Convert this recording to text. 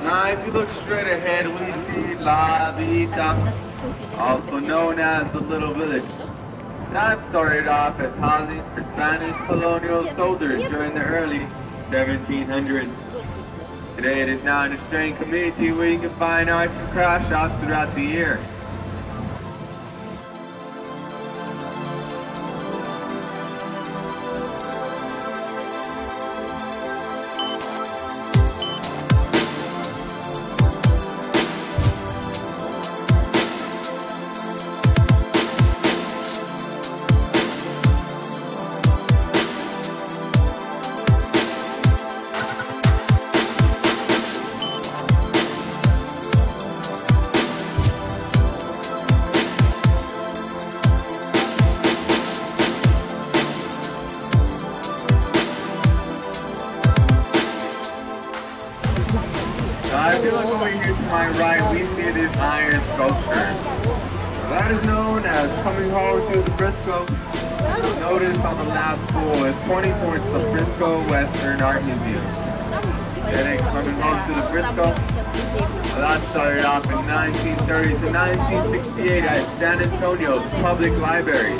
Now, if you look straight ahead, we see La Villita, also known as the Little Village. That started off as housing for Spanish colonial soldiers during the early 1700s. Today it is now an Australian community where you can find arts and craft shops throughout the year. If you look over here to my right, we see this iron sculpture. That is known as Coming Home to the Frisco. Notice on the last pool, it's pointing towards the Frisco Western Art Museum. Getting Coming Home to the Frisco. That started off in 1930 to 1968 at San Antonio's Public Library.